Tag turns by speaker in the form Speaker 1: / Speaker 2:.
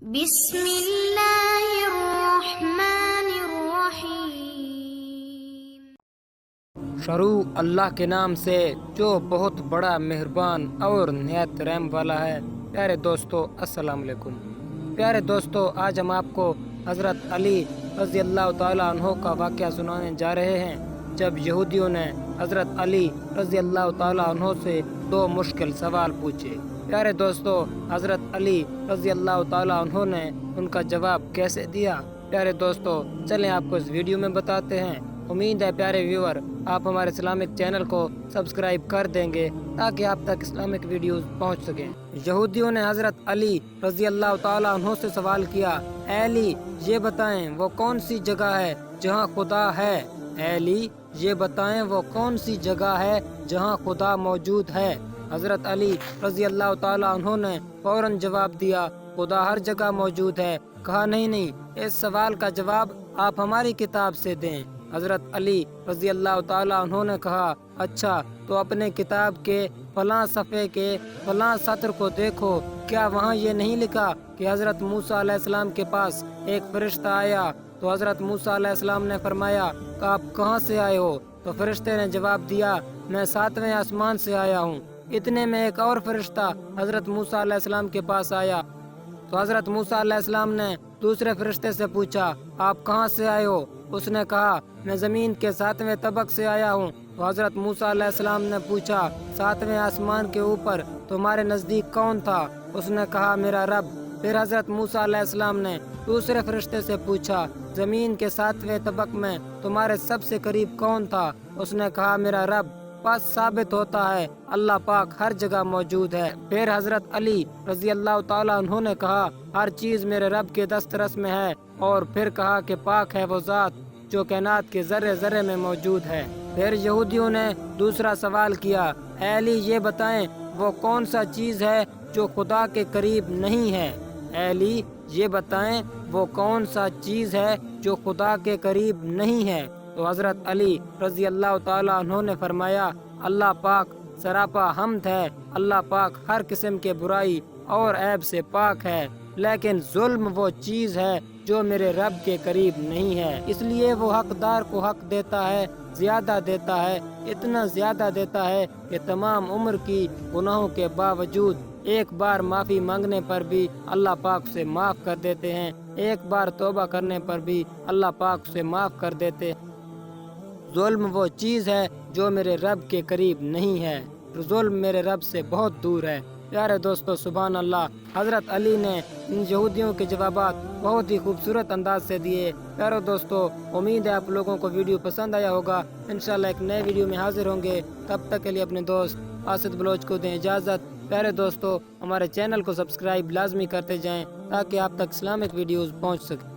Speaker 1: بسم اللہ الرحمن الرحیم۔
Speaker 2: شروع اللہ کے نام سے جو بہت بڑا مہربان اور نہایت رحم والا ہے۔ پیارے دوستو السلام علیکم۔ پیارے دوستو، آج ہم آپ کو حضرت علی رضی اللہ تعالیٰ عنہ کا واقعہ سنانے جا رہے ہیں، جب یہودیوں نے حضرت علی رضی اللہ تعالیٰ عنہ سے دو مشکل سوال پوچھے۔ پیارے دوستو، حضرت علی رضی اللہ تعالیٰ عنہ نے ان کا جواب کیسے دیا؟ پیارے دوستو، چلیں آپ کو اس ویڈیو میں بتاتے ہیں۔ امید ہے پیارے ویور آپ ہمارے اسلامک چینل کو سبسکرائب کر دیں گے تاکہ آپ تک اسلامک ویڈیوز پہنچ سکیں۔ یہودیوں نے حضرت علی رضی اللہ تعالیٰ عنہ سے سوال کیا، اے علی یہ بتائیں وہ کون سی جگہ ہے جہاں خدا ہے؟ اے علی یہ بتائیں وہ کون سی جگہ ہے جہاں خدا موجود ہے؟ حضرت علی رضی اللہ تعالیٰ عنہ نے فوراً جواب دیا، خدا ہر جگہ موجود ہے۔ کہا نہیں، اس سوال کا جواب آپ ہماری کتاب سے دیں۔ حضرت علی رضی اللہ تعالیٰ عنہ نے کہا، اچھا تو اپنے کتاب کے فلاں صفحے کے فلاں سطر کو دیکھو، کیا وہاں یہ نہیں لکھا کہ حضرت موسیٰ علیہ السلام کے پاس ایک فرشتہ آیا تو حضرت موسیٰ علیہ السلام نے فرمایا کہ آپ کہاں سے آئے ہو؟ تو فرشتے نے جواب دیا، میں 7ویں آسمان سے آیا ہوں۔ اتنے میں ایک اور فرشتہ حضرت موسیٰ علیہ السلام کے پاس آیا تو حضرت موسیٰ علیہ السلام نے دوسرے فرشتے سے پوچھا، آپ کہاں سے آئے ہو؟ اس نے کہا، میں زمین کے 7ویں طبق سے آیا ہوں۔ تو حضرت موسیٰ علیہ السلام نے پوچھا، 7ویں آسمان کے اوپر تمہارے نزدیک کون تھا؟ اس نے کہا، میرا رب۔ پھر حضرت موسیٰ علیہ السلام نے دوسرے فرشتے سے پوچھا، زمین کے 7ویں طبق میں تمہارے سب سے قریب کون تھا؟ اس نے کہا، میرا رب۔ پس ثابت ہوتا ہے اللہ پاک ہر جگہ موجود ہے۔ پھر حضرت علی رضی اللہ تعالیٰ عنہ نے کہا، ہر چیز میرے رب کے دسترس میں ہے، اور پھر کہا کہ پاک ہے وہ ذات جو کائنات کے ذرے ذرے میں موجود ہے۔ پھر یہودیوں نے دوسرا سوال کیا، اے علی یہ بتائیں وہ کون سا چیز ہے جو خدا کے قریب نہیں ہے؟ اے علی یہ بتائیں وہ کون سا چیز ہے جو خدا کے قریب نہیں ہے؟ تو حضرت علی رضی اللہ تعالیٰ عنہ نے فرمایا، اللہ پاک سراپا حمد ہے، اللہ پاک ہر قسم کے برائی اور عیب سے پاک ہے، لیکن ظلم وہ چیز ہے جو میرے رب کے قریب نہیں ہے، اس لیے وہ حقدار کو حق دیتا ہے، زیادہ دیتا ہے، اتنا زیادہ دیتا ہے کہ تمام عمر کی گناہوں کے باوجود ایک بار معافی مانگنے پر بھی اللہ پاک سے معاف کر دیتے ہیں، ایک بار توبہ کرنے پر بھی اللہ پاک سے معاف کر دیتے ہیں۔ ظلم وہ چیز ہے جو میرے رب کے قریب نہیں ہے، ظلم میرے رب سے بہت دور ہے۔ پیارے دوستو سبحان اللہ، حضرت علی نے ان یہودیوں کے جوابات بہت ہی خوبصورت انداز سے دیے۔ پیارے دوستو امید ہے آپ لوگوں کو ویڈیو پسند آیا ہوگا۔ انشاءاللہ ایک نئے ویڈیو میں حاضر ہوں گے، تب تک کے لیے اپنے دوست آصد بلوچ کو دیں اجازت۔ پیارے دوستو ہمارے چینل کو سبسکرائب لازمی کرتے جائیں تاکہ آپ تک اسلامک ویڈیوز پہنچ سکیں۔